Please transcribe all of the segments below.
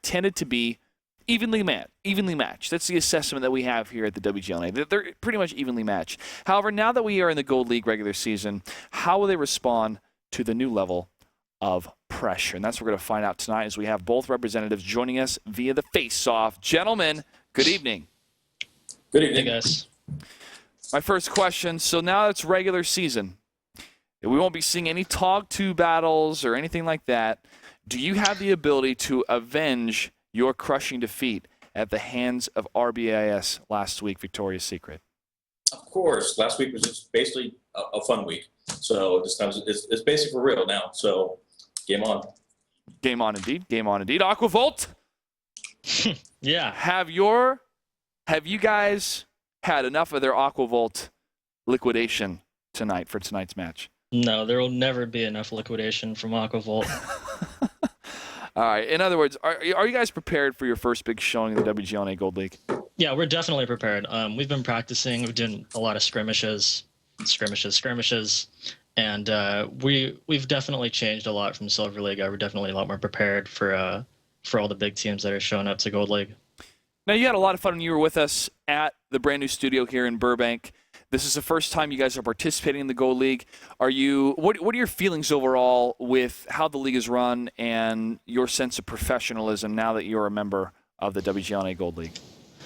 tended to be evenly matched. That's the assessment that we have here at the WGLNA. They're pretty much evenly matched. However, now that we are in the Gold League regular season, how will they respond to the new level of pressure? And that's what we're going to find out tonight as we have both representatives joining us via the face-off. Gentlemen, good evening. Good evening, guys. My first question, so now it's regular season. We won't be seeing any Tog 2 battles or anything like that. Do you have the ability to avenge your crushing defeat at the hands of RBIS last week, Victoria's Secret? Of course. Last week was just basically a fun week. So this time it's basically for real now. So game on. Game on indeed. Game on indeed. Aquavolt? Yeah. Have you guys had enough of their Aquavolt liquidation tonight for tonight's match? No, there will never be enough liquidation from Aquavolt. All right. In other words, are you guys prepared for your first big showing in the WGLNA Gold League? Yeah, we're definitely prepared. We've been practicing. We've done a lot of skirmishes, and we've definitely changed a lot from Silver League. We're definitely a lot more prepared for all the big teams that are showing up to Gold League. Now, you had a lot of fun when you were with us at the brand new studio here in Burbank. This is the first time you guys are participating in the Gold League. What are your feelings overall with how the league is run and your sense of professionalism now that you're a member of the WGLNA Gold League?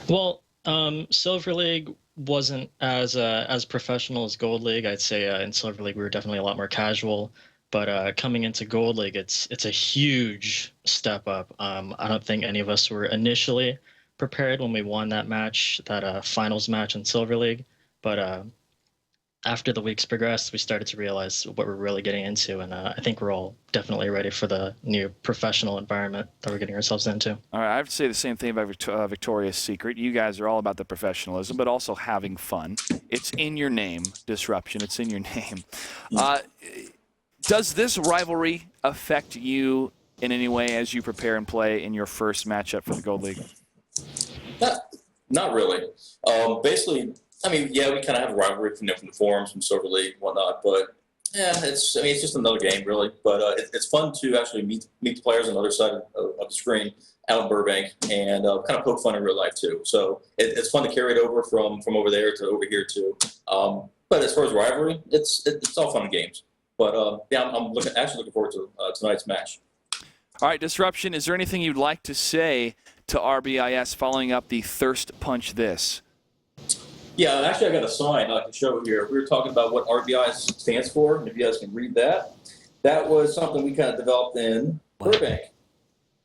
Well, Silver League wasn't as professional as Gold League. I'd say in Silver League we were definitely a lot more casual. But coming into Gold League, it's a huge step up. I don't think any of us were initially prepared when we won that match, that finals match in Silver League. But after the weeks progressed, we started to realize what we're really getting into, and I think we're all definitely ready for the new professional environment that we're getting ourselves into. All right, I have to say the same thing about Victoria's Secret. You guys are all about the professionalism, but also having fun. It's in your name, Disruption. It's in your name. Does this rivalry affect you in any way as you prepare and play in your first matchup for the Gold League? Not really. Basically, I mean, yeah, we kind of have a rivalry from the forums, from Silver League and whatnot, but yeah, it's just another game, really. But it's fun to actually meet the players on the other side of the screen out in Burbank and kind of poke fun in real life, too. So it's fun to carry it over from over there to over here, too. But as far as rivalry, it's all fun and games. But, yeah, I'm actually looking forward to tonight's match. All right, Disruption, is there anything you'd like to say to RBIS following up the Thirst Punch This? Yeah, actually, I got a sign I can show here. We were talking about what RBIS stands for, and if you guys can read that. That was something we kind of developed in Burbank.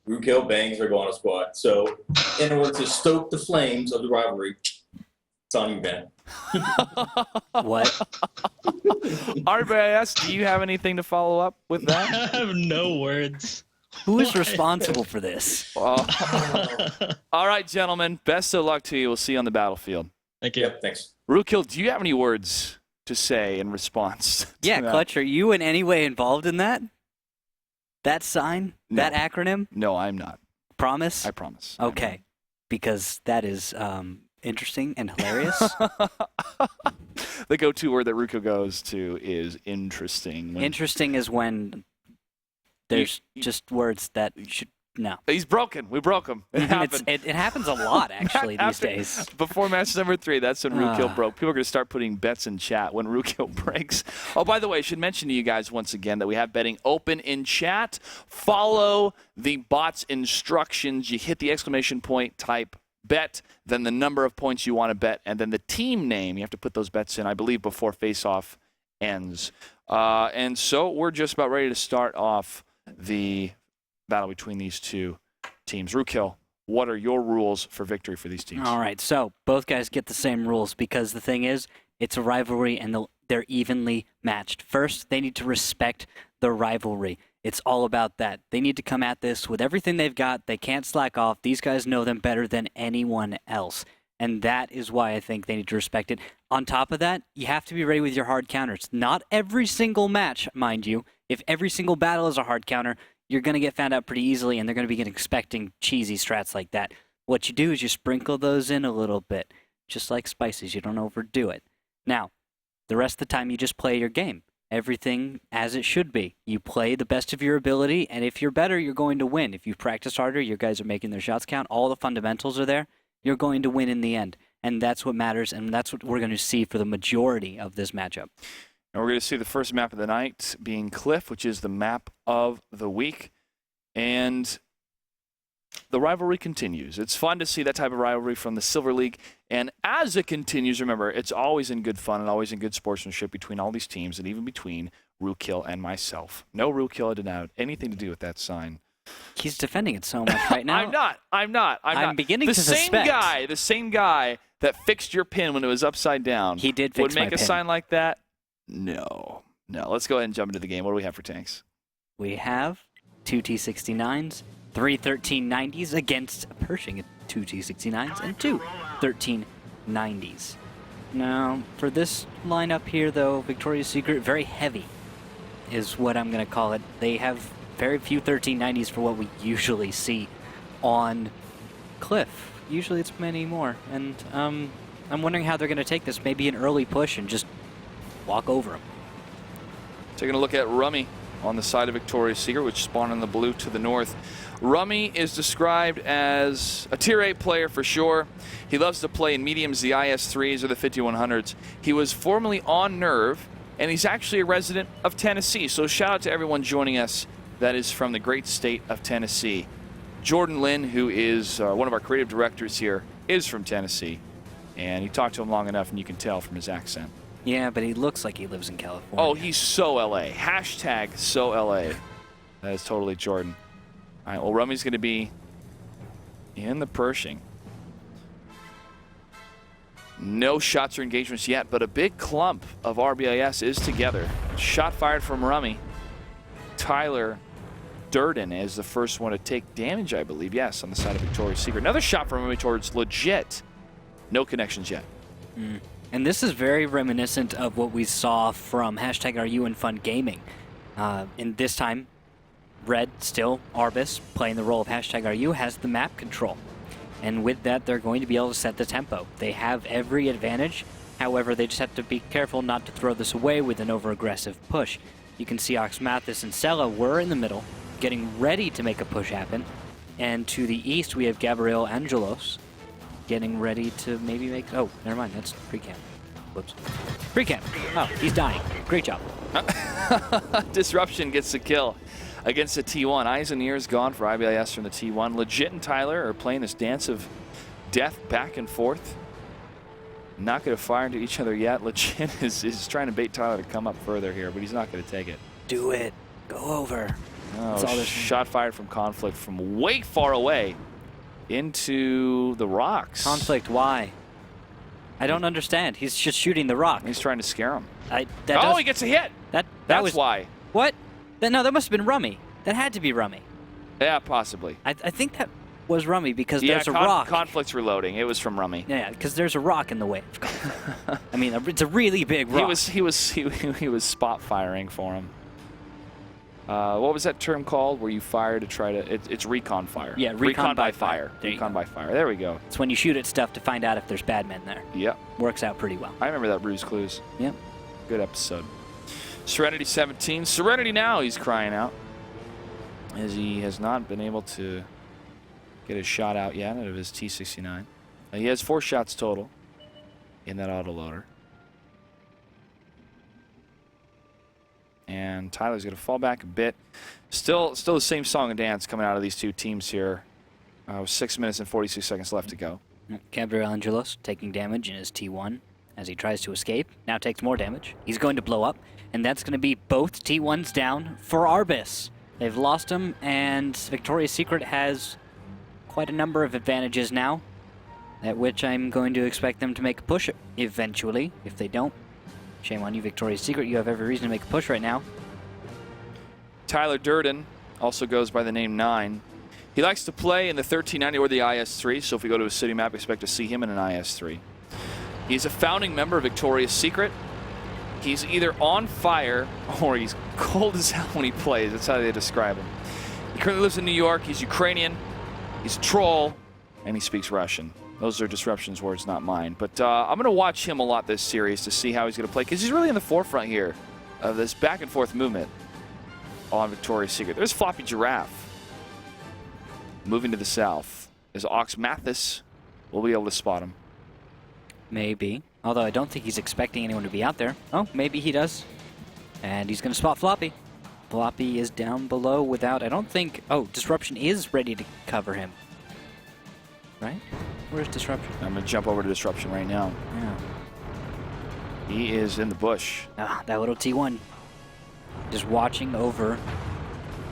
Roadkill bangs our Iguana squad. So, in order to stoke the flames of the rivalry, it's on you, Ben. What? RBIS, do you have anything to follow up with that? I have no words. Who is responsible for this? All right, gentlemen, best of luck to you. We'll see you on the battlefield. Thank you. Yep, thanks. Roadkill, do you have any words to say in response? Yeah, that? Clutch, are you in any way involved in that? That sign? No. That acronym? No, I'm not. Promise? I promise. Okay, because that is interesting and hilarious. The go-to word that Ruko goes to is interesting. Interesting is when there's just words that should no. He's broken. We broke him. It happened. It happens a lot, actually, these days. Before match number 3, that's when Rootkill broke. People are going to start putting bets in chat when Rootkill breaks. Oh, by the way, I should mention to you guys once again that we have betting open in chat. Follow the bot's instructions. You hit the exclamation point, type bet, then the number of points you want to bet, and then the team name. You have to put those bets in, I believe, before face-off ends. And so we're just about ready to start off the battle between these two teams. Rootkill, what are your rules for victory for these teams? All right, so both guys get the same rules because the thing is, it's a rivalry and they're evenly matched. First, they need to respect the rivalry. It's all about that. They need to come at this with everything they've got. They can't slack off. These guys know them better than anyone else. And that is why I think they need to respect it. On top of that, you have to be ready with your hard counters. Not every single match, mind you. If every single battle is a hard counter, you're going to get found out pretty easily, and they're going to be expecting cheesy strats like that. What you do is you sprinkle those in a little bit, just like spices. You don't overdo it. Now, the rest of the time, you just play your game. everything as it should be. You play the best of your ability, and if you're better, you're going to win. If you've practiced harder, your guys are making their shots count, all the fundamentals are there, you're going to win in the end. And that's what matters, and that's what we're going to see for the majority of this matchup. And we're going to see the first map of the night being Cliff, which is the map of the week. And the rivalry continues. It's fun to see that type of rivalry from the Silver League. And as it continues, remember, it's always in good fun and always in good sportsmanship between all these teams and even between Rookhill and myself. No, Rookhill did not have anything to do with that sign. He's defending it so much right now. I'm not. I'm beginning to suspect. The same guy that fixed your pin when it was upside down. He did fix would make my a pin. sign like that? No. Let's go ahead and jump into the game. What do we have for tanks? We have 2 T69s, 3 1390s against a Pershing at 2 T69s, and 2 1390s. Now, for this lineup here, though, Victoria's Secret, very heavy is what I'm going to call it. They have very few 1390s for what we usually see on Cliff. Usually it's many more. And I'm wondering how they're going to take this. Maybe an early push and just walk over them. Taking a look at Rummy on the side of Victoria's Secret, which spawned in the blue to the north. Rummy is described as a Tier 8 player for sure. He loves to play in mediums, the IS-3s or the 5100s. He was formerly on Nerve, and he's actually a resident of Tennessee. So shout out to everyone joining us that is from the great state of Tennessee. Jordan Lynn, who is one of our creative directors here, is from Tennessee. And you talk to him long enough and you can tell from his accent. Yeah, but he looks like he lives in California. Oh, he's so LA. Hashtag so LA. That is totally Jordan. All right, well, Rummy's going to be in the Pershing. No shots or engagements yet, but a big clump of RBIS is together. Shot fired from Rummy. Tyler Durden is the first one to take damage, I believe. Yes, on the side of Victoria's Secret. Another shot from Rummy towards Legit. No connections yet. And this is very reminiscent of what we saw from #RU and Fun Gaming. And this time, Red, still, RBIS, playing the role of #RU, has the map control. And with that, they're going to be able to set the tempo. They have every advantage. However, they just have to be careful not to throw this away with an over-aggressive push. You can see Ox Mathis and Sella were in the middle, getting ready to make a push happen. And to the east, we have Gabriel Angelos getting ready to maybe make... Oh, never mind. That's pre-cam. Whoops. Pre-cam. Oh, he's dying. Great job. Disruption gets the kill against the T1. Eyes and ears gone for RBIS from the T1. Legit and Tyler are playing this dance of death back and forth. Not going to fire into each other yet. Legit is trying to bait Tyler to come up further here, but he's not going to take it. Do it. Go over. Oh, shot fired from Conflict from way far away into the rocks. Conflict, why? I don't understand. He's just shooting the rock. He's trying to scare him. He gets a hit. That's why. What? No, that must have been Rummy. That had to be Rummy. Yeah, possibly. I think that was Rummy because there's a rock. Conflict's reloading. It was from Rummy. Yeah, because there's a rock in the way. I mean, it's a really big rock. He was spot firing for him. What was that term called where you fire to try to... It's recon fire. Yeah, recon by fire. Recon by fire. There we go. It's when you shoot at stuff to find out if there's bad men there. Yep. Works out pretty well. I remember that Ruse Clues. Yep. Good episode. Serenity 17. Serenity now, he's crying out. As he has not been able to get his shot out yet out of his T69. He has 4 shots total in that autoloader. And Tyler's going to fall back a bit. Still the same song and dance coming out of these two teams here. 6 minutes and 46 seconds left to go. Gabriel Angelos taking damage in his T1 as he tries to escape. Now takes more damage. He's going to blow up, and that's going to be both T1s down for RBIS. They've lost him, and Victoria's Secret has quite a number of advantages now, at which I'm going to expect them to make a push eventually. If they don't, shame on you, Victoria's Secret. You have every reason to make a push right now. Tyler Durden also goes by the name 9. He likes to play in the 1390 or the IS-3, so if we go to a city map, expect to see him in an IS-3. He's a founding member of Victoria's Secret. He's either on fire or he's cold as hell when he plays. That's how they describe him. He currently lives in New York. He's Ukrainian. He's a troll, and he speaks Russian. Those are Disruption's words, not mine. But I'm going to watch him a lot this series to see how he's going to play, because he's really in the forefront here of this back and forth movement on Victoria's Secret. There's Floppy Giraffe moving to the south. Is Ox Mathis will be able to spot him. Maybe. Although I don't think he's expecting anyone to be out there. Oh, maybe he does. And he's going to spot Floppy. Floppy is down below without, I don't think... Oh, Disruption is ready to cover him. Right? Where's Disruption? I'm going to jump over to Disruption right now. Yeah. He is in the bush. Ah, that little T1. Just watching over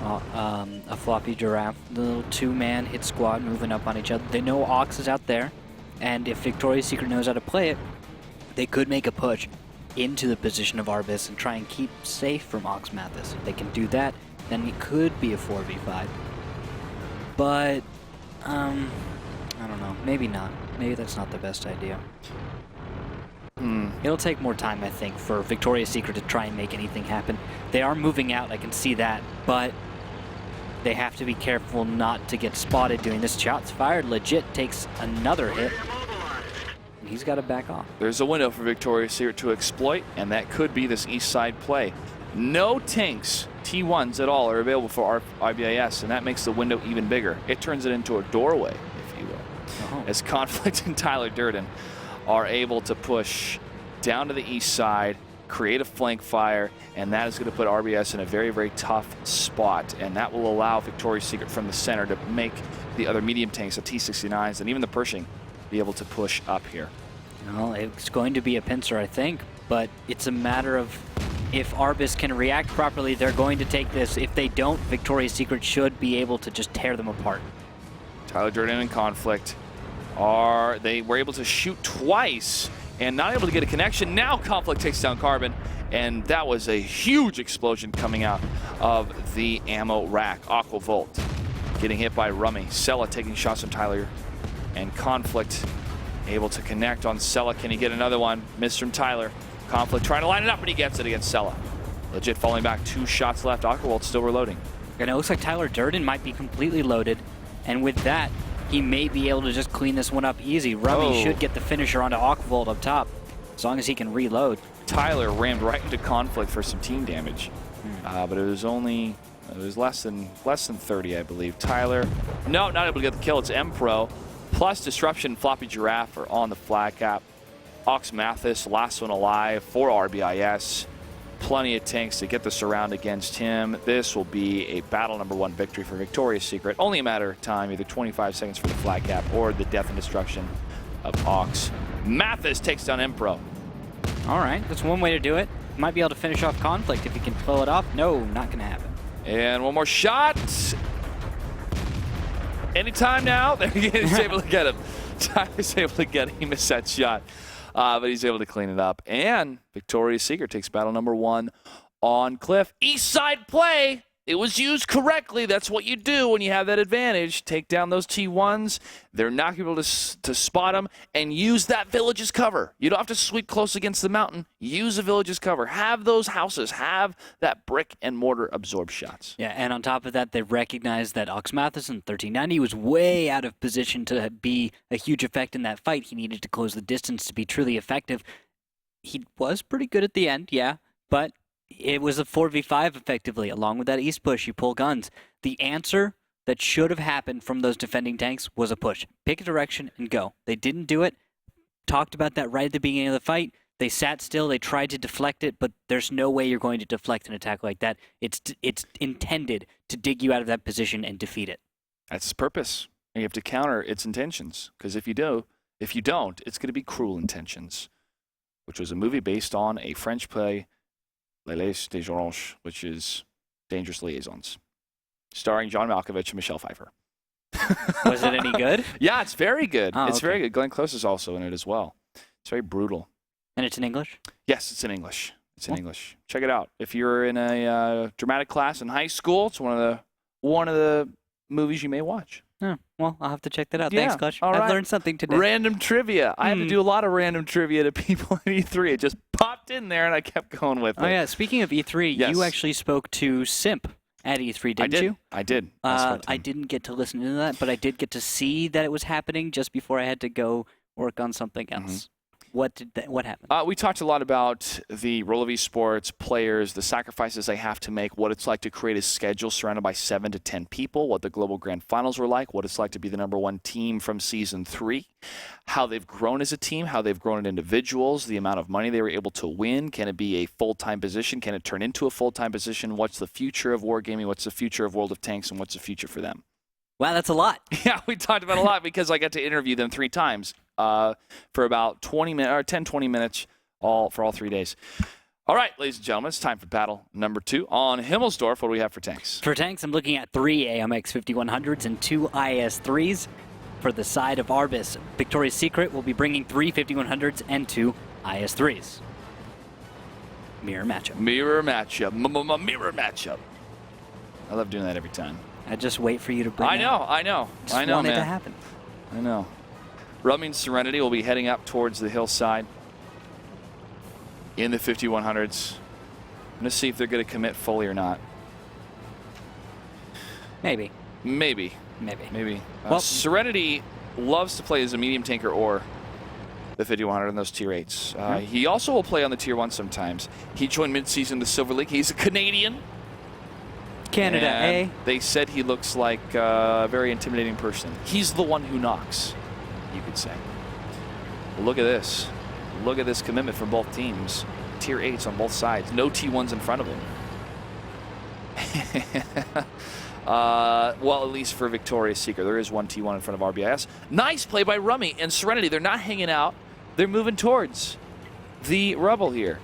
a Floppy Giraffe. The little two-man hit squad moving up on each other. They know Ox is out there. And if Victoria's Secret knows how to play it, they could make a push into the position of RBIS and try and keep safe from Ox Mathis. If they can do that, then it could be a 4v5. But, I don't know. Maybe not. Maybe that's not the best idea. It'll take more time, I think, for Victoria's Secret to try and make anything happen. They are moving out, I can see that, but they have to be careful not to get spotted doing this. Shots fired. Legit takes another hit. And he's got to back off. There's a window for Victoria's Secret to exploit, and that could be this east side play. No tanks, T1s at all, are available for RBIS, and that makes the window even bigger. It turns it into a doorway, if you will. As Conflict and Tyler Durden are able to push down to the east side, create a flank fire, and that is going to put RBIS in a very, very tough spot, and that will allow Victoria's Secret from the center to make the other medium tanks, the T-69s, and even the Pershing, be able to push up here. Well, it's going to be a pincer, I think, but it's a matter of if RBIS can react properly, they're going to take this. If they don't, Victoria's Secret should be able to just tear them apart. Tyler Durden and Conflict they were able to shoot twice and not able to get a connection. Now Conflict takes down Carbon, and that was a huge explosion coming out of the ammo rack. Aquavolt getting hit by Rummy. Sella taking shots from Tyler, and Conflict able to connect on Sella. Can he get another one? Missed from Tyler. Conflict trying to line it up, but he gets it against Sella. Legit falling back, 2 shots left. Aquavolt still reloading. And it looks like Tyler Durden might be completely loaded, and with that, he may be able to just clean this one up easy. Rummy should get the finisher onto Aquavolt up top, as long as he can reload. Tyler rammed right into Conflict for some team damage, but it was less than 30, I believe. Tyler, no, not able to get the kill. It's M-Pro, plus Disruption and Floppy Giraffe are on the flag cap. Ox Mathis, last one alive for RBIS. Plenty of tanks to get the surround against him. This will be a battle #1 victory for Victoria's Secret. Only a matter of time, either 25 seconds for the flag cap or the death and destruction of Ox. Mathis takes down M-Pro. All right, that's one way to do it. Might be able to finish off Conflict if he can pull it off. No, not going to happen. And one more shot. Anytime now. He's able to get him. Tyler's able to get him. He missed that shot. But he's able to clean it up. And Victoria's Secret takes battle #1 on Cliff. East side play. It was used correctly. That's what you do when you have that advantage. Take down those T1s. They're not able to spot them, and use that village's cover. You don't have to sweep close against the mountain. Use the village's cover. Have those houses. Have that brick and mortar absorb shots. Yeah, and on top of that, they recognized that Ox Mathis in 1390 was way out of position to be a huge effect in that fight. He needed to close the distance to be truly effective. He was pretty good at the end, yeah, but it was a 4v5 effectively. Along with that east push, you pull guns. The answer that should have happened from those defending tanks was a push. Pick a direction and go. They didn't do it. Talked about that right at the beginning of the fight. They sat still. They tried to deflect it, but there's no way you're going to deflect an attack like that. It's intended to dig you out of that position and defeat it. That's its purpose. And you have to counter its intentions. Because if you don't, it's going to be Cruel Intentions, which was a movie based on a French play, Les des Oranges, which is Dangerous Liaisons, starring John Malkovich and Michelle Pfeiffer. Was it any good? Yeah, it's very good. Oh, it's okay. very good. Glenn Close is also in it as well. It's very brutal. And it's in English? Yes, it's in English. It's in English. Check it out. If you're in a dramatic class in high school, it's one of the movies you may watch. Oh, well, I'll have to check that out. Yeah, Thanks, Clutch. all I've right. learned something today. Random trivia. I had to do a lot of random trivia to people at E3. It just popped in there, and I kept going with it. Oh, yeah. Speaking of E3, Yes. you actually spoke to Simp at E3, didn't you? I did. I didn't get to listen to that, but I did get to see that it was happening just before I had to go work on something else. What happened? We talked a lot about the role of esports, players, the sacrifices they have to make, what it's like to create a schedule surrounded by 7 to 10 people, what the Global Grand Finals were like, what it's like to be the #1 team from Season 3, how they've grown as a team, how they've grown as individuals, the amount of money they were able to win. Can it be a full-time position? Can it turn into a full-time position? What's the future of Wargaming? What's the future of World of Tanks? And what's the future for them? Wow, that's a lot. Yeah, we talked about a lot because I got to interview them 3 times for about 20 minutes or 10, 20 minutes for all 3 days. All right, ladies and gentlemen, it's time for battle number 2 on Himmelsdorf. What do we have for tanks? For tanks, I'm looking at 3 AMX 5100s and 2 IS-3s. For the side of RBIS, Victoria's Secret will be bringing 3 5100s and 2 IS-3s. Mirror matchup. Mirror matchup. Mirror matchup. I love doing that every time. I just wait for you to bring I know. Just I know, want man. it to happen. I know. Rummy and Serenity will be heading up towards the hillside in the 5100s. I'm going to see if they're going to commit fully or not. Maybe. Maybe. Well, Serenity loves to play as a medium tanker or the 5100 in those tier 8s. He also will play on the tier 1 sometimes. He joined mid-season the Silver League. He's a Canadian. Canada, and eh? They said he looks like a very intimidating person. He's the one who knocks, you could say. Look at this. Look at this commitment from both teams. Tier 8s on both sides. No T1s in front of him. Well, at least for Victoria's Secret. There is one T1 in front of RBIS. Nice play by Rummy and Serenity. They're not hanging out. They're moving towards the rubble here.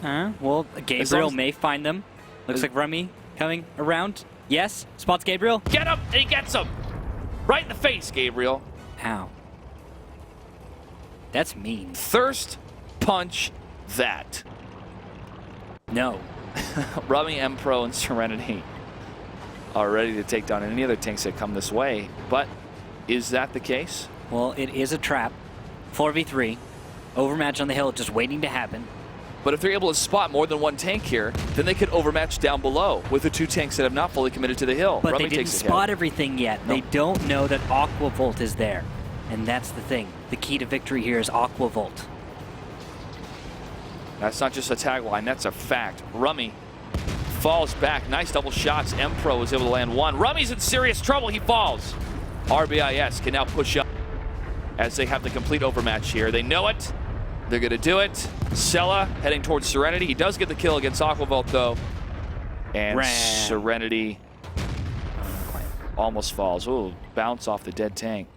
Well, Gabriel may find them. Looks like Rummy coming around. Yes, spots Gabriel. Get him! And he gets him! Right in the face, Gabriel. Ow. That's mean. Thirst punch that. No. Rummy, M-Pro, and Serenity are ready to take down any other tanks that come this way. But is that the case? Well, it is a trap. 4v3. Overmatch on the hill just waiting to happen. But if they're able to spot more than one tank here, then they could overmatch down below with the 2 tanks that have not fully committed to the hill. But Rummy they didn't takes the spot hit. everything yet. No. They don't know that Aqua Volt is there. And that's the thing. The key to victory here is Aqua Volt. That's not just a tagline, that's a fact. Rummy falls back. Nice double shots. M-Pro is able to land one. Rummy's in serious trouble. He falls. RBIS can now push up as they have the complete overmatch here. They know it. They're going to do it. Sella heading towards Serenity. He does get the kill against Aquavolt, though. And Serenity almost falls. Ooh, bounce off the dead tank.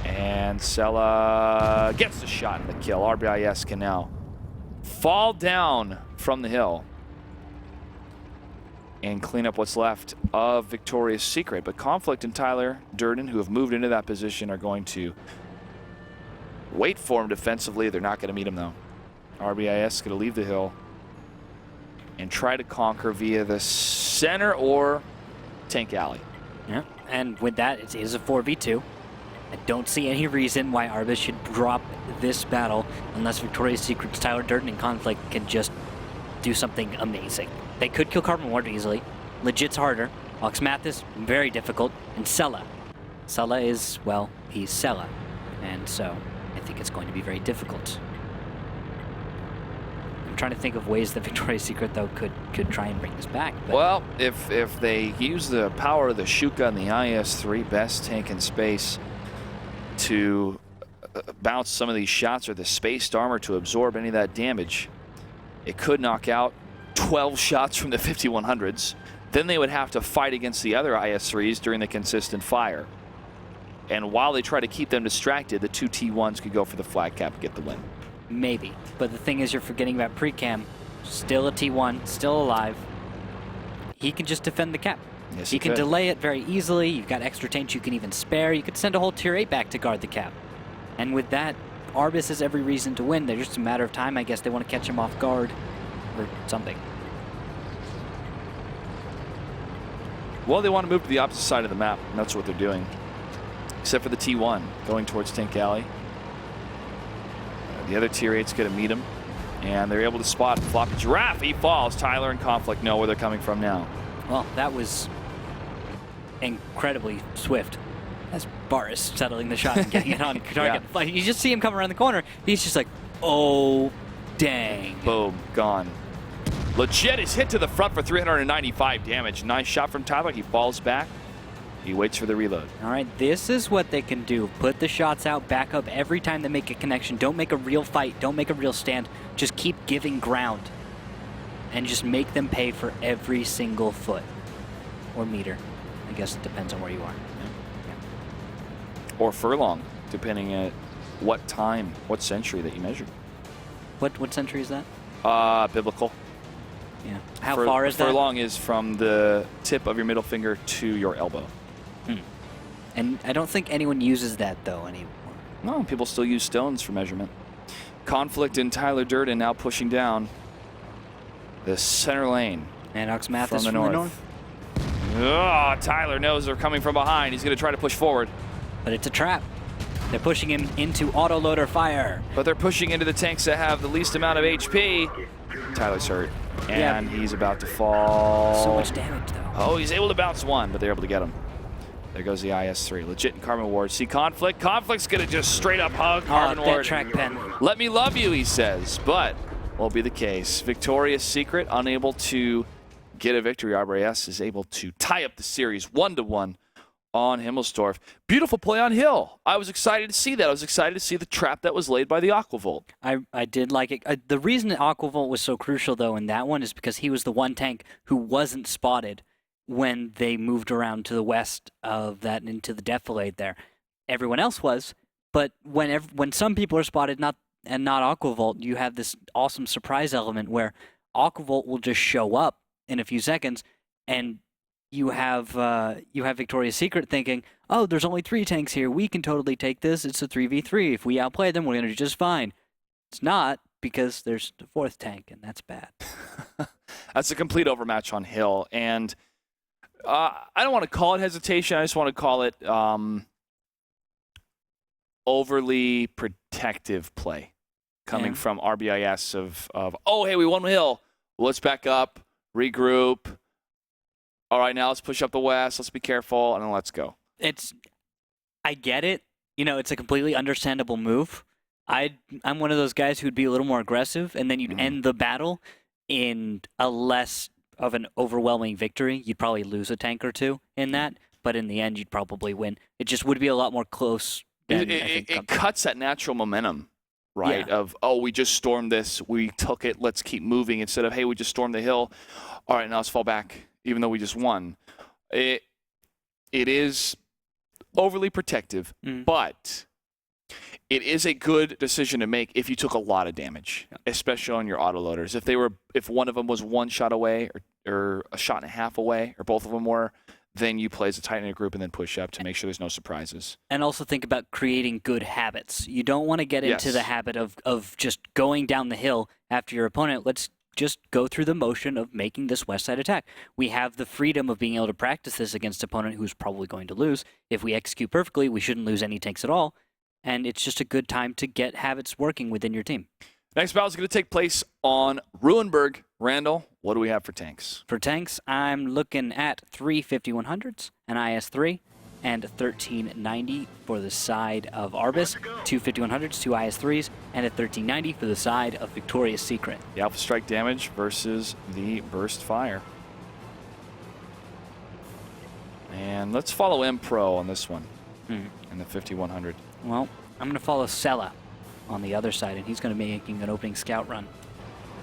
And Sella gets the shot and the kill. RBIS can now fall down from the hill and clean up what's left of Victoria's Secret. But Conflict and Tyler Durden, who have moved into that position, are going to wait for him defensively. They're not going to meet him, though. RBIS is going to leave the hill and try to conquer via the center or tank alley. Yeah, and with that, it is a 4v2. I don't see any reason why RBIS should drop this battle unless Victoria's Secret's Tyler Durden and Conflict can just do something amazing. They could kill Carbon Ward easily. Legit's harder. Ox Mathis, very difficult. And Sella. Sella is, well, he's Sella. And so I think it's going to be very difficult. I'm trying to think of ways that Victoria's Secret, though, could try and bring this back. But Well, if they use the power of the Shuka and the IS-3, best tank in space, to bounce some of these shots, or the spaced armor to absorb any of that damage, it could knock out 12 shots from the 5100s. Then they would have to fight against the other IS-3s during the consistent fire. And while they try to keep them distracted, the 2 T1s could go for the flag cap and get the win. maybe. But the thing is, you're forgetting about Precam. Still a T1, still alive. He can just defend the cap. Yes, he can could. delay it very easily. You've got extra tanks you can even spare. You could send a whole tier 8 back to guard the cap. And with that, RBIS has every reason to win. They're just a matter of time. I guess they want to catch him off guard or something. Well, they want to move to the opposite side of the map, and that's what they're doing. Except for the T1 going towards Tank Alley. The other tier 8's going to meet him, and they're able to spot Floppy Giraffe. He falls. Tyler and Conflict know where they're coming from now. Well, that was incredibly swift. as RBIS settling the shot and getting it on target. Yeah. Like, you just see him come around the corner. He's just like, oh, dang. Boom, gone. Legit is hit to the front for 395 damage. Nice shot from Tyler. He falls back. He waits for the reload. All right, this is what they can do. Put the shots out, back up every time they make a connection. Don't make a real fight. Don't make a real stand. Just keep giving ground. And just make them pay for every single foot. Or meter. I guess it depends on where you are. Or furlong, depending at what time, what century that you measured. What century is that? Biblical. Yeah. How far is that? Furlong is from the tip of your middle finger to your elbow. And I don't think anyone uses that, though, anymore. No, people still use stones for measurement. Conflict in Tyler Durden now pushing down the center lane. And Ox Mathis from the north. Oh, Tyler knows they're coming from behind. He's going to try to push forward. But it's a trap. They're pushing him into autoloader fire. But they're pushing into the tanks that have the least amount of HP. Tyler's hurt. And he's about to fall. So much damage, though. Oh, he's able to bounce one, but they're able to get him. There goes the IS-3. Legit and Carbon Ward. See Conflict? Conflict's going to just straight up hug Carbon that Ward. track pen. Let me love you, he says. But won't be the case. Victoria's Secret, unable to get a victory. RBIS is able to tie up the series 1-1 on Himmelsdorf. Beautiful play on Hill. I was excited to see that. I was excited to see the trap that was laid by the Aquavolt. I did like it. The reason that Aquavolt was so crucial, though, in that one is because he was the one tank who wasn't spotted when they moved around to the west of that and into the defilade there. Everyone else was, but when some people are spotted not Aquavolt, you have this awesome surprise element where Aquavolt will just show up in a few seconds, and you have Victoria's Secret thinking, oh, there's only 3 tanks here. We can totally take this. It's a 3v3. If we outplay them, we're going to do just fine. It's not, because there's the 4th tank, and that's bad. That's a complete overmatch on Hill. And I don't want to call it hesitation. I just want to call it overly protective play coming from RBIS of, oh, hey, we won Hill. Let's back up, regroup. All right, now let's push up the west. Let's be careful, and then let's go. I get it. It's a completely understandable move. I'm one of those guys who'd be a little more aggressive, and then you'd end the battle in a less of an overwhelming victory. You'd probably lose a tank or two in that, but in the end, you'd probably win. It just would be a lot more close. It cuts that natural momentum, right? Yeah. Of, oh, we just stormed this. We took it. Let's keep moving. Instead of, hey, we just stormed the hill. All right, now let's fall back, even though we just won. It is overly protective, but it is a good decision to make if you took a lot of damage, especially on your autoloaders. If one of them was 1 shot away or a shot and a half away, or both of them were, then you play as a tight knit group and then push up to make sure there's no surprises. And also think about creating good habits. You don't want to get into the habit of just going down the hill after your opponent. Let's just go through the motion of making this west side attack. We have the freedom of being able to practice this against an opponent who's probably going to lose. If we execute perfectly, we shouldn't lose any tanks at all. And it's just a good time to get habits working within your team. Next battle is going to take place on Ruinberg. Randall, what do we have for tanks? For tanks, I'm looking at 3 5100s, an IS-3, and a 1390 for the side of RBIS, 2 5100s, 2 IS-3s, and a 1390 for the side of Victoria's Secret. The Alpha Strike damage versus the Burst Fire. And let's follow M-Pro on this one in the 5100. Well, I'm going to follow Sella on the other side, and he's going to be making an opening scout run.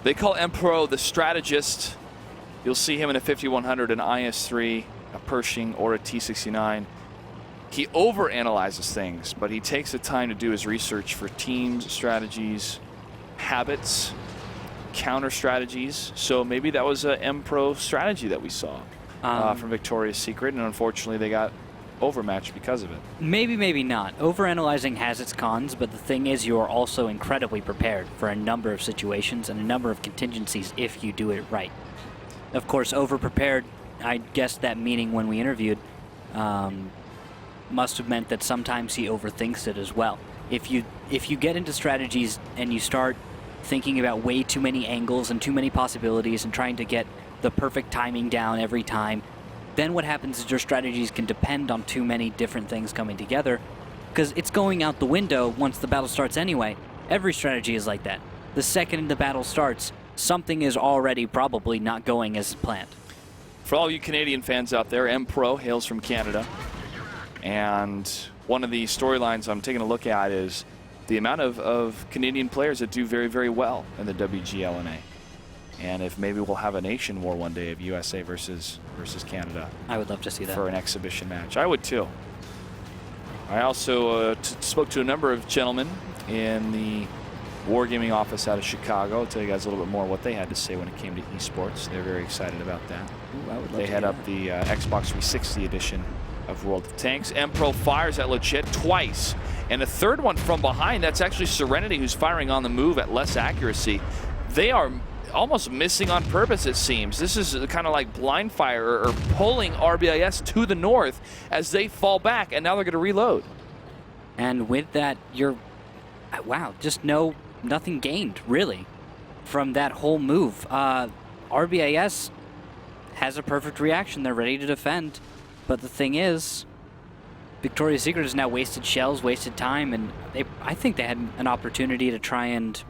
They call M-Pro the strategist. You'll see him in a 5100, an IS-3, a Pershing, or a T-69. He overanalyzes things, but he takes the time to do his research for teams, strategies, habits, counter strategies. So maybe that was a M-Pro strategy that we saw from Victoria's Secret, and unfortunately they got overmatched because of it. Maybe, maybe not. Overanalyzing has its cons, but the thing is you are also incredibly prepared for a number of situations and a number of contingencies if you do it right. Of course, overprepared, I guess that meaning when we interviewed, must have meant that sometimes he overthinks it as well. If you get into strategies and you start thinking about way too many angles and too many possibilities and trying to get the perfect timing down every time, then what happens is your strategies can depend on too many different things coming together, because it's going out the window once the battle starts anyway. Every strategy is like that. The second the battle starts, something is already probably not going as planned. For all you Canadian fans out there, M-Pro hails from Canada. And one of the storylines I'm taking a look at is the amount of Canadian players that do very, very well in the WGLNA. And if maybe we'll have a nation war one day of USA versus Canada. I would love to see that. For an exhibition match. I would too. I also spoke to a number of gentlemen in the Wargaming office out of Chicago. I'll tell you guys a little bit more what they had to say when it came to esports. They're very excited about that. Ooh, I would love they to head hear up the Xbox 360 edition of World of Tanks. M-Pro fires at Legit twice. And a third one from behind, that's actually Serenity, who's firing on the move at less accuracy. They are almost missing on purpose, it seems. This is kind of like blind fire or pulling RBIS to the north as they fall back, and now they're going to reload. And with that, you're... Wow, just nothing gained, really, from that whole move. RBIS has a perfect reaction. They're ready to defend. But the thing is, Victoria's Secret has now wasted shells, wasted time, and I think they had an opportunity to try and,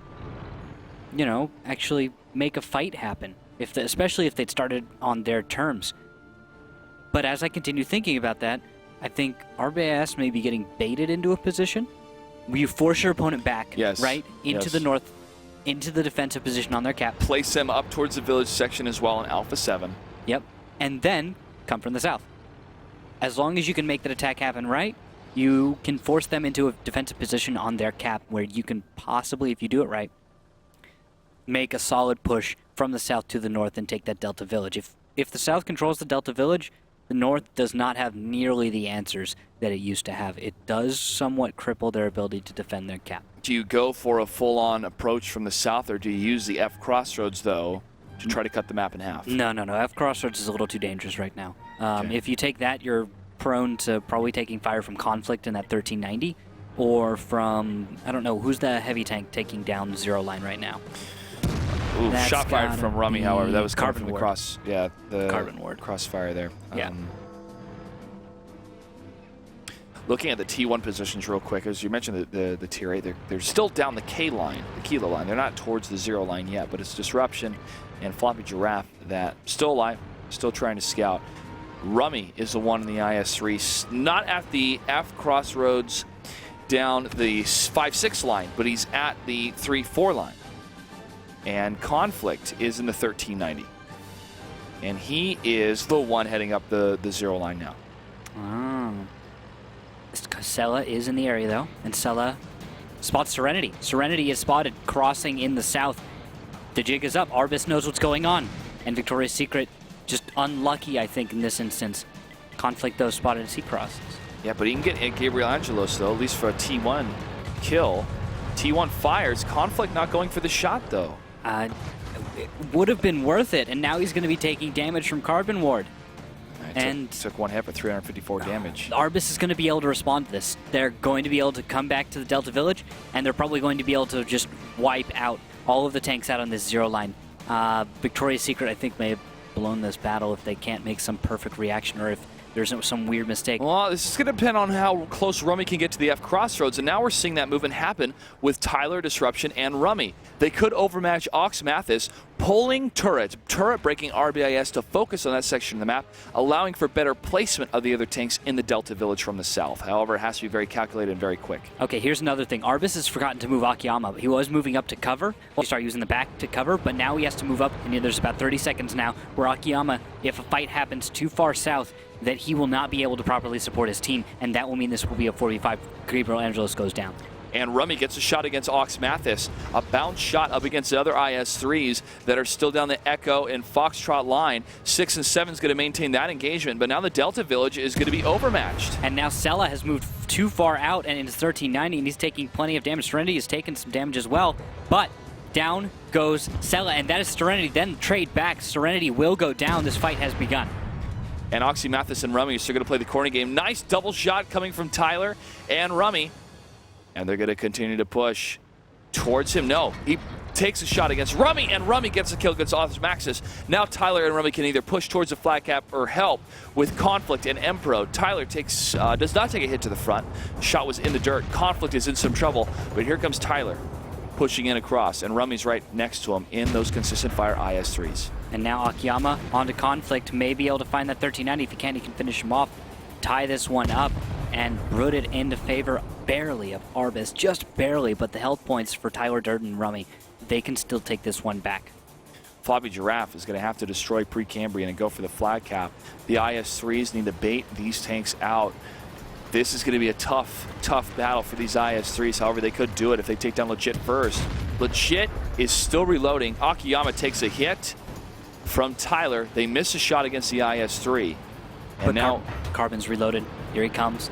you know, actually make a fight happen, especially if they'd started on their terms. But as I continue thinking about that, I think RBIS may be getting baited into a position where you force your opponent back, yes, right, into the north, into the defensive position on their cap. Place them up towards the village section as well in Alpha 7. Yep, and then come from the south. As long as you can make that attack happen right, you can force them into a defensive position on their cap where you can possibly, if you do it right, make a solid push from the south to the north and take that Delta Village. If the south controls the Delta Village, the north does not have nearly the answers that it used to have. It does somewhat cripple their ability to defend their cap. Do you go for a full-on approach from the south, or do you use the F crossroads, though, to try to cut the map in half? No. F crossroads is a little too dangerous right now. Okay. If you take that, you're prone to probably taking fire from Conflict in that 1390, or from, I don't know, who's the heavy tank taking down Zero Line right now? Ooh, That's shot fired from Rummy, however. That was coming Carbon from the Ward. cross. Yeah, the Carbon Ward. crossfire there. Yeah. Looking at the T1 positions real quick, as you mentioned the Tier 8, they're still down the K line, the Kilo line. They're not towards the Zero line yet, but it's Disruption and Floppy Giraffe that still alive, still trying to scout. Rummy is the one in the IS-3, not at the F crossroads down the 5-6 line, but he's at the 3-4 line. And Conflict is in the 1390. And he is the one heading up the Zero line now. Oh. Sella is in the area, though, and Sella spots Serenity. Serenity is spotted crossing in the south. The jig is up. RBIS knows what's going on. And Victoria's Secret just unlucky, I think, in this instance. Conflict, though, spotted as he crosses. Yeah, but he can get Gabriel Angelos, though, at least for a T1 kill. T1 fires. Conflict not going for the shot, though. It would have been worth it, and now he's going to be taking damage from Carbon Ward. And took one hit for 354 damage. RBIS is going to be able to respond to this. They're going to be able to come back to the Delta Village, and they're probably going to be able to just wipe out all of the tanks out on this Zero line. Victoria's Secret, I think, may have blown this battle if they can't make some perfect reaction, or if there's some weird mistake. Well, this is going to depend on how close Rummy can get to the F crossroads, and now we're seeing that movement happen with Tyler, Disruption, and Rummy. They could overmatch Ox Mathis, pulling turret breaking RBIS to focus on that section of the map, allowing for better placement of the other tanks in the Delta Village from the south. However, it has to be very calculated and very quick. Okay, here's another thing. RBIS has forgotten to move Akiyama. He was moving up to cover. He started using the back to cover, but now he has to move up, and there's about 30 seconds now where Akiyama, if a fight happens too far south, that he will not be able to properly support his team, and that will mean this will be a 4v5. Gabriel Angelos goes down. And Rummy gets a shot against Ox Mathis. A bounce shot up against the other IS-3s that are still down the Echo and Foxtrot line. 6 and 7 is going to maintain that engagement, but now the Delta Village is going to be overmatched. And now Sella has moved too far out, and it's 1390, and he's taking plenty of damage. Serenity is taking some damage as well, but down goes Sella, and that is Serenity. Then trade back. Serenity will go down. This fight has begun. And Oxy Mathis and Rummy are still going to play the corner game. Nice double shot coming from Tyler and Rummy. And they're going to continue to push towards him. No, he takes a shot against Rummy, and Rummy gets a kill against Authors Maxis. Now Tyler and Rummy can either push towards the flag cap or help with Conflict and Empro. Tyler does not take a hit to the front. Shot was in the dirt. Conflict is in some trouble, but here comes Tyler pushing in across, and Rummy's right next to him in those consistent fire IS-3s. And now Akiyama onto Conflict, may be able to find that 1390. If he can, he can finish him off, tie this one up, and root it into favor barely of RBIS, just barely, but the health points for Tyler Durden and Rummy, they can still take this one back. Floppy Giraffe is going to have to destroy Precambrian and go for the flag cap. The IS-3s need to bait these tanks out. This is going to be a tough battle for these IS-3s. However, they could do it if they take down Legit first. Legit is still reloading. Akiyama takes a hit from Tyler. They miss a shot against the IS-3. And But now Carbon's reloaded. Here he comes.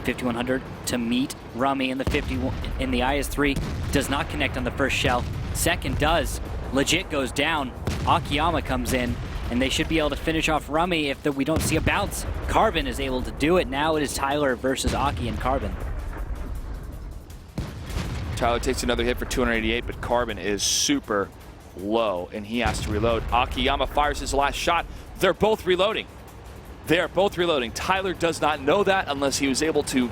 5100 to meet Rummy in the 51 in the IS-3. Does not connect on the first shell. Second does. Legit goes down. Akiyama comes in, and they should be able to finish off Rummy if we don't see a bounce. Carbon is able to do it. Now it is Tyler versus Aki and Carbon. Tyler takes another hit for 288, but Carbon is super low, and he has to reload. Akiyama fires his last shot. They're both reloading. They are both reloading. Tyler does not know that unless he was able to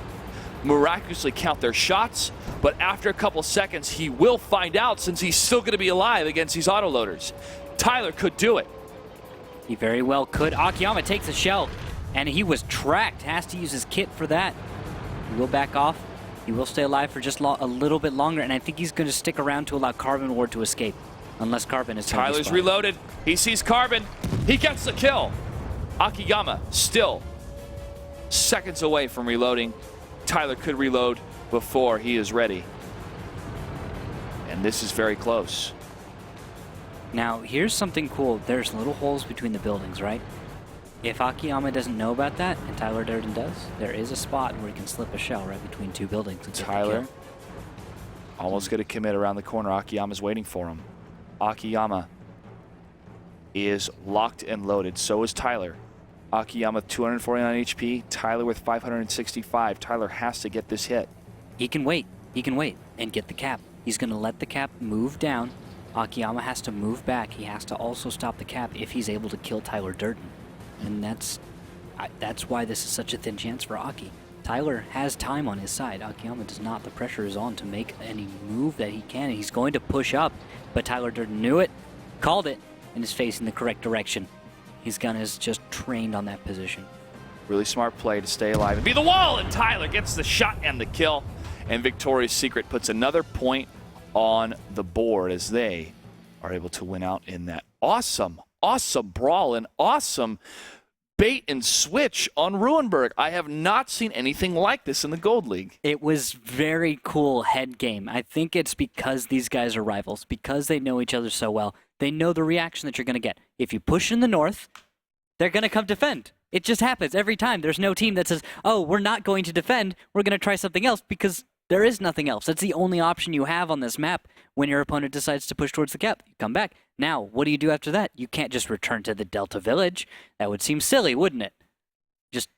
miraculously count their shots, but after a couple seconds, he will find out since he's still going to be alive against these autoloaders. Tyler could do it. He very well could. Akiyama takes a shell, and he was tracked. Has to use his kit for that. He will back off. He will stay alive for just a little bit longer, and I think he's going to stick around to allow Carbon Ward to escape, unless Carbon is Tyler's reloaded. He sees Carbon. He gets the kill. Akiyama still seconds away from reloading. Tyler could reload before he is ready. And this is very close. Now, here's something cool. There's little holes between the buildings, right? If Akiyama doesn't know about that, and Tyler Durden does, there is a spot where he can slip a shell right between two buildings. And Tyler almost going to commit around the corner. Akiyama's waiting for him. Akiyama is locked and loaded. So is Tyler. Akiyama 249 HP. Tyler with 565. Tyler has to get this hit. He can wait. He can wait and get the cap. He's going to let the cap move down. Akiyama has to move back. He has to also stop the cap if he's able to kill Tyler Durden. And that's why this is such a thin chance for Aki. Tyler has time on his side. Akiyama does not. The pressure is on to make any move that he can. He's going to push up, but Tyler Durden knew it, called it, and is facing the correct direction. His gun is just trained on that position. Really smart play to stay alive and be the wall, and Tyler gets the shot and the kill. And Victoria's Secret puts another point on the board as they are able to win out in that awesome brawl and awesome bait and switch on Ruinberg. I have not seen anything like this in the Gold League. It was very cool head game. I think it's because these guys are rivals, because they know each other so well. They know the reaction that you're going to get. If you push in the north, they're going to come defend. It just happens every time. There's no team that says, oh, we're not going to defend. We're going to try something else, because there is nothing else. That's the only option you have on this map when your opponent decides to push towards the cap. You come back. Now, what do you do after that? You can't just return to the Delta Village. That would seem silly, wouldn't it? Just,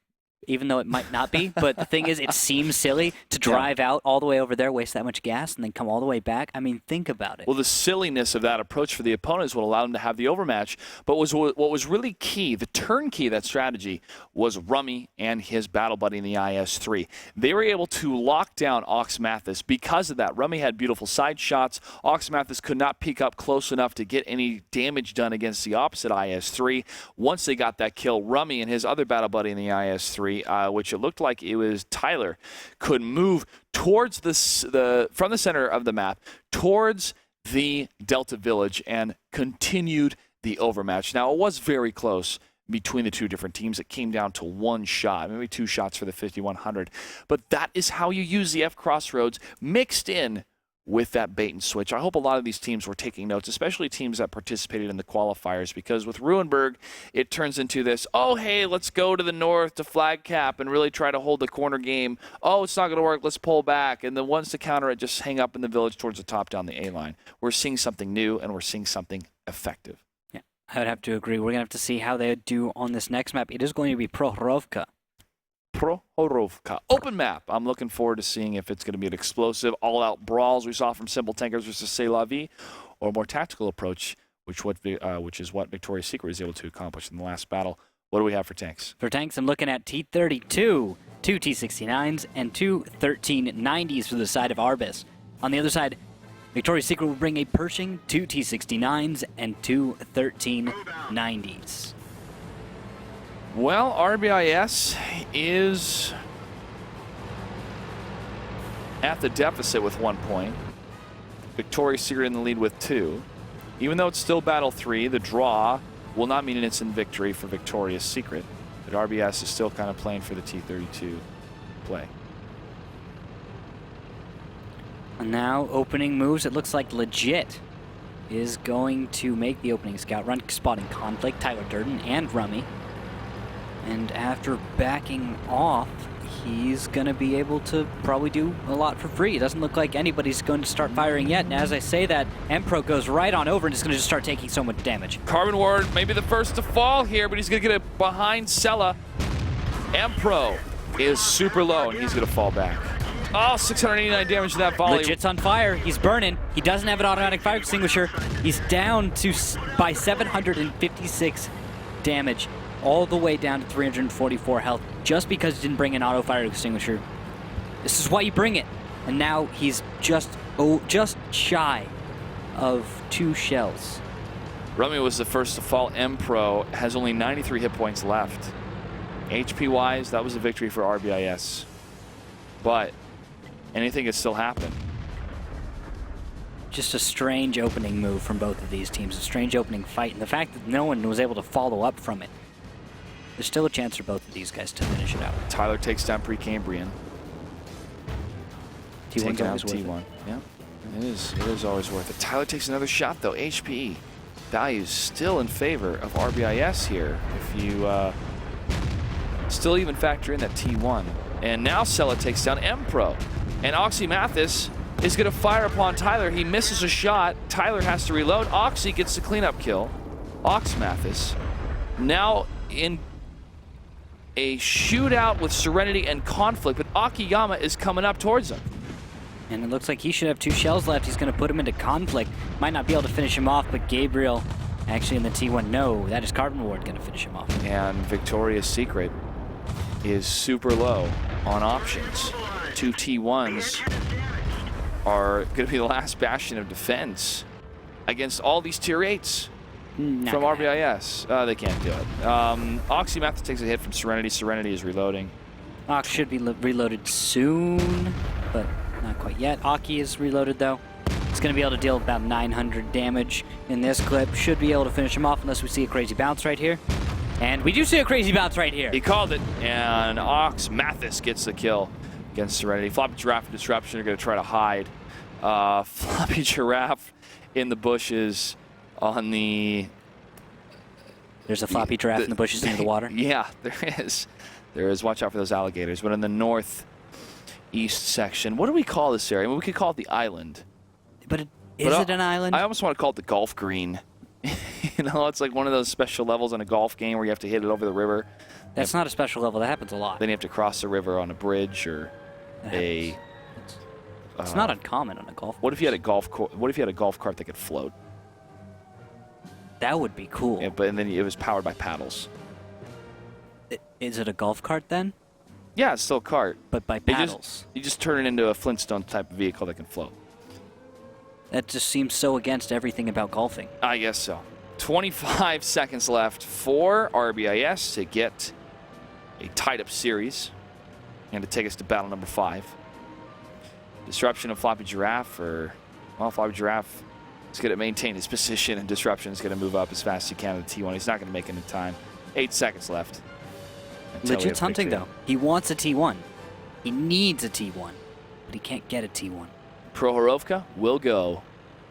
even though it might not be, but the thing is, it seems silly to drive out all the way over there, waste that much gas, and then come all the way back. I mean, think about it. Well, the silliness of that approach for the opponents will allow them to have the overmatch. But what was really key, the turnkey of that strategy, was Rummy and his battle buddy in the IS-3. They were able to lock down Ox Mathis because of that. Rummy had beautiful side shots. Ox Mathis could not peek up close enough to get any damage done against the opposite IS-3. Once they got that kill, Rummy and his other battle buddy in the IS-3, which it looked like it was Tyler, could move towards from the center of the map towards the Delta Village and continued the overmatch. Now, it was very close between the two different teams. It came down to one shot, maybe two shots for the 5100. But that is how you use the F Crossroads mixed in with that bait and switch. I hope a lot of these teams were taking notes, especially teams that participated in the qualifiers, because with Ruinberg, it turns into this, oh, hey, let's go to the north to flag cap and really try to hold the corner game. Oh, it's not going to work. Let's pull back. And the ones to counter it just hang up in the village towards the top down the A line. We're seeing something new, and we're seeing something effective. Yeah, I would have to agree. We're going to have to see how they do on this next map. It is going to be Prohorovka. Prohorovka. Open map. I'm looking forward to seeing if it's going to be an explosive, all-out brawl as we saw from Simple Tankers versus C'est La Vie, or a more tactical approach, which is what Victoria's Secret was able to accomplish in the last battle. What do we have for tanks? For tanks, I'm looking at T-32, 2 T-69s, and 2 1390s for the side of RBIS. On the other side, Victoria's Secret will bring a Pershing, 2 T-69s, and 2 1390s. Well, RBIS is at the deficit with 1 point. Victoria's Secret in the lead with 2. Even though it's still Battle 3, the draw will not mean an instant victory for Victoria's Secret. But RBIS is still kind of playing for the T-32 play. And now, opening moves, it looks like Legit is going to make the opening scout run, spotting Conflict, Tyler Durden, and Rummy. And after backing off, he's going to be able to probably do a lot for free. It doesn't look like anybody's going to start firing yet. And as I say that, Empro goes right on over and is going to just start taking so much damage. Carbon Ward may be the first to fall here, but he's going to get it behind Sella. Empro is super low, and he's going to fall back. Oh, 689 damage to that volley. Legit's on fire. He's burning. He doesn't have an automatic fire extinguisher. He's down by 756 damage, all the way down to 344 health, just because he didn't bring an auto fire extinguisher. This is why you bring it. And now he's just shy of 2 shells. Rummy was the first to fall. Empro has only 93 hit points left. HP-wise, that was a victory for RBIS. But anything can still happen. Just a strange opening move from both of these teams, a strange opening fight, and the fact that no one was able to follow up from it. There's still a chance for both of these guys to finish it out. Tyler takes down Precambrian. T1's always worth T1. it. Yeah, it is always worth it. Tyler takes another shot, though. HP value still in favor of RBIS here. If you still even factor in that T1. And now Sella takes down Empro. And Oxy Mathis is going to fire upon Tyler. He misses a shot. Tyler has to reload. Oxy gets the cleanup kill. Ox Mathis now in a shootout with Serenity and Conflict, but Akiyama is coming up towards him. And it looks like he should have 2 shells left. He's going to put him into Conflict. Might not be able to finish him off, but Gabriel actually in the T1. No, that is Carbon Ward going to finish him off. And Victoria's Secret is super low on options. 2 T1s are going to be the last bastion of defense against all these tier 8s from RBIS. They can't do it. Oxymath takes a hit from Serenity. Serenity is reloading. Ox should be reloaded soon, but not quite yet. Aki is reloaded though. He's going to be able to deal about 900 damage in this clip. Should be able to finish him off unless we see a crazy bounce right here. And we do see a crazy bounce right here. He called it, and Ox Mathis gets the kill against Serenity. Floppy Giraffe and Disruption are going to try to hide. Floppy Giraffe in the bushes on the... There's a Floppy Giraffe in the bushes near the water? Yeah, there is. There is. Watch out for those alligators. But in the northeast section, what do we call this area? I mean, we could call it the island. But is it an island? I almost want to call it the golf green. You know, it's like one of those special levels in a golf game where you have to hit it over the river. That's not a special level. That happens a lot. Then you have to cross the river on a bridge or a... It's not uncommon on a golf course. What if you had a what if you had a golf cart that could float? That would be cool. Yeah, and then it was powered by paddles. Is it a golf cart then? Yeah, it's still a cart. But by paddles. You just turn it into a Flintstone type of vehicle that can float. That just seems so against everything about golfing. I guess so. 25 seconds left for RBIS to get a tied-up series and to take us to battle number 5. Disruption of Floppy Giraffe, Floppy Giraffe is going to maintain his position, and Disruption is going to move up as fast as he can to the T1. He's not going to make it in time. 8 seconds left. Legit's hunting, though. He wants a T1. He needs a T1, but he can't get a T1. Prohorovka will go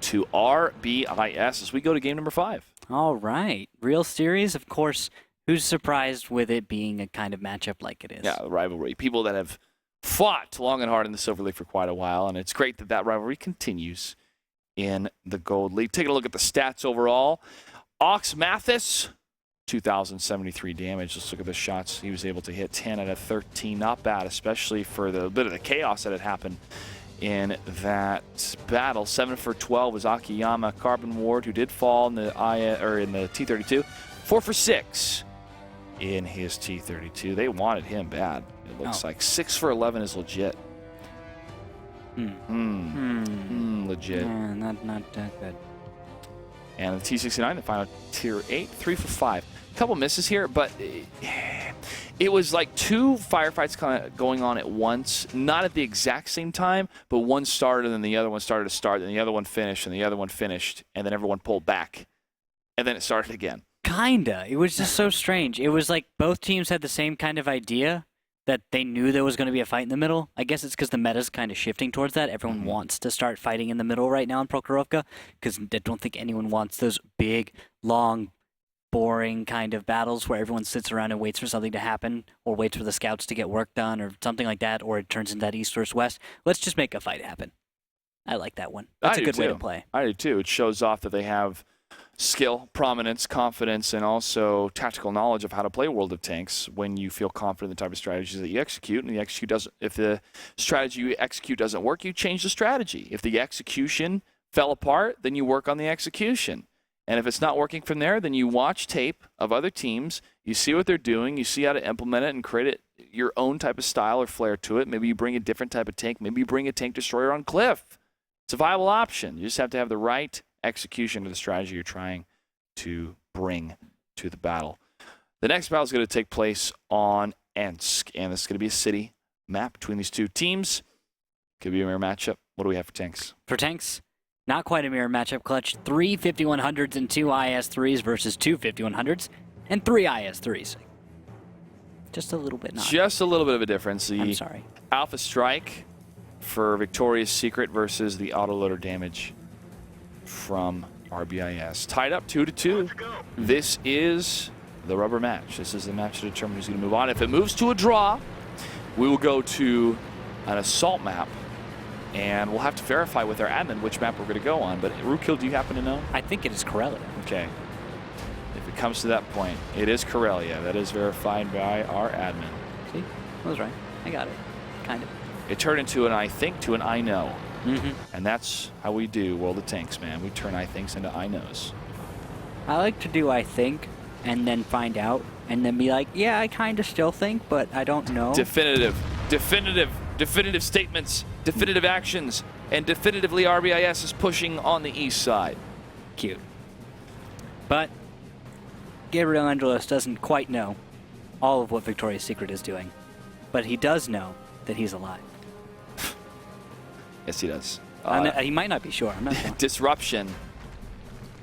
to RBIS as we go to game number 5. All right. Real series, of course. Who's surprised with it being a kind of matchup like it is? Yeah, rivalry. People that have fought long and hard in the Silver League for quite a while, and it's great that that rivalry continues in the Gold League. Taking a look at the stats overall. Ox Mathis, 2,073 damage. Let's look at the shots. He was able to hit 10 out of 13. Not bad, especially for the bit of the chaos that had happened in that battle. 7 for 12 was Akiyama. Carbon Ward, who did fall in the T-32. 4 for 6 in his T-32. They wanted him bad. It looks like 6 for 11 is legit. Legit. Yeah, not that good. And the T-69, the final tier 8, 3 for 5. A couple misses here, but it was like 2 firefights kind of going on at once, not at the exact same time, but one started and then the other one started to start, and the other one finished, and the other one finished, and then everyone pulled back, and then it started again. Kinda. It was just so strange. It was like both teams had the same kind of idea that they knew there was going to be a fight in the middle. I guess it's because the meta's kind of shifting towards that. Everyone wants to start fighting in the middle right now in Prokhorovka because I don't think anyone wants those big, long, boring kind of battles where everyone sits around and waits for something to happen or waits for the scouts to get work done or something like that, or it turns into that east versus west. Let's just make a fight happen. I like that one. That's a good way to play. I do too. It shows off that they have skill, prominence, confidence, and also tactical knowledge of how to play World of Tanks when you feel confident in the type of strategies that you execute. And if the strategy you execute doesn't work, you change the strategy. If the execution fell apart, then you work on the execution. And if it's not working from there, then you watch tape of other teams, you see what they're doing, you see how to implement it and create your own type of style or flair to it. Maybe you bring a different type of tank. Maybe you bring a tank destroyer on Cliff. It's a viable option. You just have to have the right execution of the strategy you're trying to bring to the battle. The next battle is going to take place on Ensk, and this is going to be a city map between these two teams. Could be a mirror matchup. What do we have for tanks? For tanks, not quite a mirror matchup, Clutch. 3 5100s and 2 IS-3s versus 2 5100s and 3 IS-3s. Just a little bit not. Just a little bit of a difference. I'm sorry. Alpha Strike for Victoria's Secret versus the autoloader damage from RBIS. Tied up 2-2. This is the rubber match. This is the match to determine who's going to move on. If it moves to a draw, we will go to an assault map, and we'll have to verify with our admin which map we're going to go on. But Rookil, do you happen to know? I think it is Corellia. Okay. If it comes to that point, it is Corellia. That is verified by our admin. See? I was right. I got it. Kind of. It turned into an I think to an I know. Mm-hmm. And that's how we do World of Tanks, man. We turn I thinks into I knows. I like to do I think and then find out and then be like, yeah, I kind of still think, but I don't know. Definitive statements, definitive actions, and definitively RBIS is pushing on the east side. Cute. But Gabriel Angelos doesn't quite know all of what Victoria's Secret is doing, but he does know that he's alive. Yes, he does. He might not be sure. I'm not sure. Disruption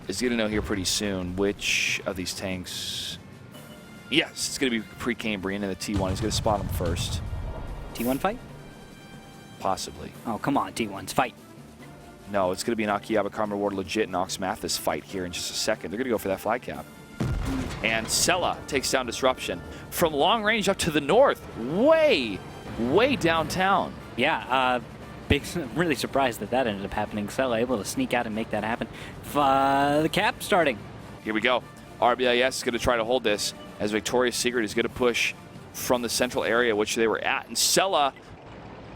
is going to know here pretty soon which of these tanks. Yes, it's going to be pre-Cambrian in the T1. He's going to spot him first. T1 fight? Possibly. Oh, come on, T1s, fight. No, it's going to be an Akiyama Carbon Ward legit and Ox Mathis fight here in just a second. They're going to go for that flag cap. And Sella takes down Disruption from long range up to the north, way downtown. Yeah, really surprised that ended up happening. Sella able to sneak out and make that happen. The cap starting. Here we go. RBIS is going to try to hold this as Victoria's Secret is going to push from the central area which they were at. And Sella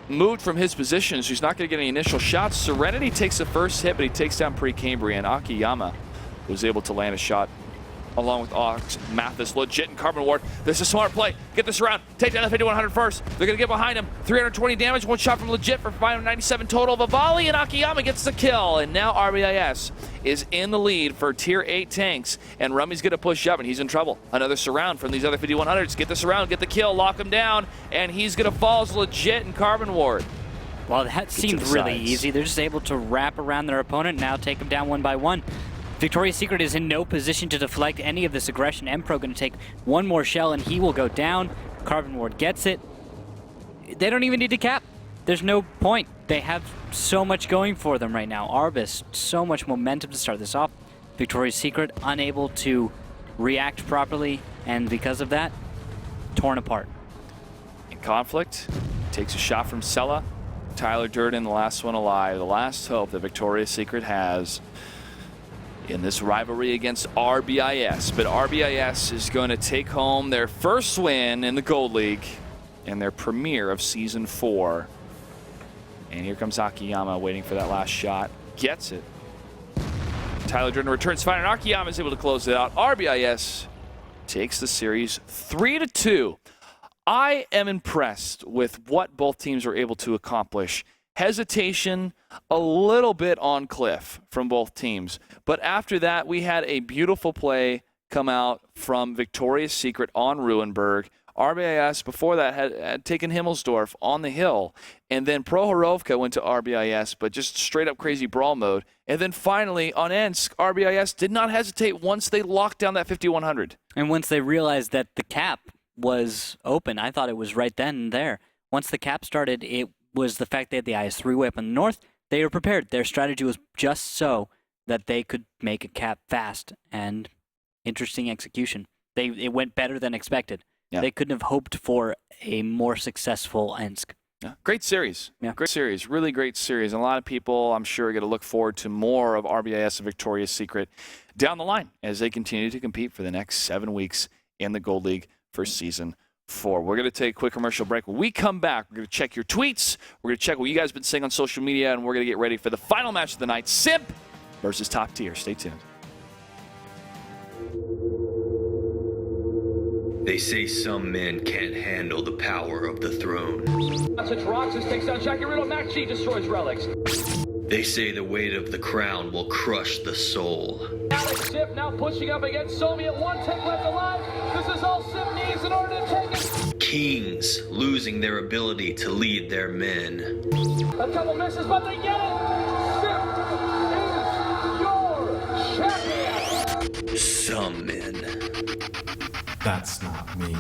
moved from his position, so he's not going to get any initial shots. Serenity takes the first hit, but he takes down pre-Cambrian. Akiyama was able to land a shot along with Ox Mathis, legit and Carbon Ward. This is a smart play. Get this around. Take down the 5100 first. They're going to get behind him. 320 damage. One shot from legit for 597 total of a volley, and Akiyama gets the kill. And now RBIS is in the lead for Tier 8 tanks, and Rummy's going to push up, and he's in trouble. Another surround from these other 5100s. Get this around. Get the kill. Lock him down, and he's going to fall as legit and Carbon Ward. Well, that seemed really easy. They're just able to wrap around their opponent and now take him down one by one. Victoria's Secret is in no position to deflect any of this aggression. Empro going to take one more shell and he will go down. Carbon Ward gets it. They don't even need to cap. There's no point. They have so much going for them right now. RBIS, so much momentum to start this off. Victoria's Secret unable to react properly, and because of that, torn apart. In conflict, takes a shot from Sella. Tyler Durden, the last one alive. The last hope that Victoria's Secret has in this rivalry against RBIS. But RBIS is going to take home their first win in the Gold League and their premiere of Season 4. And here comes Akiyama waiting for that last shot. Gets it. Tyler Durden returns fine, and Akiyama is able to close it out. RBIS takes the series 3-2. I am impressed with what both teams were able to accomplish. Hesitation a little bit on Cliff from both teams. But after that, we had a beautiful play come out from Victoria's Secret on Ruenberg. RBIS before that had taken Himmelsdorf on the hill. And then Prohorovka went to RBIS, but just straight up crazy brawl mode. And then finally on Ensk, RBIS did not hesitate once they locked down that 5100. And once they realized that the cap was open, I thought it was right then and there. Once the cap started, it was the fact they had the IS-3 way up in the north. They were prepared. Their strategy was just so that they could make a cap fast, and interesting execution. It went better than expected. Yeah. They couldn't have hoped for a more successful Ensk. Yeah. Great series. Yeah. Great series. Really great series. And a lot of people, I'm sure, are going to look forward to more of RBIS and Victoria's Secret down the line as they continue to compete for the next 7 weeks in the Gold League for Season 4. We're going to take a quick commercial break. When we come back, we're going to check your tweets. We're going to check what you guys have been saying on social media, and we're going to get ready for the final match of the night, Simp versus Top Tier. Stay tuned. They say some men can't handle the power of the throne. Roxas takes out Jackie Riddle. Maxi destroys relics. They say the weight of the crown will crush the soul. Alex Sip now pushing up against Soviet. 1 tick left alive. This is all Sip needs in order to take it. Kings losing their ability to lead their men. A couple misses, but they get it. Sip is your champion. Some men. That's not me.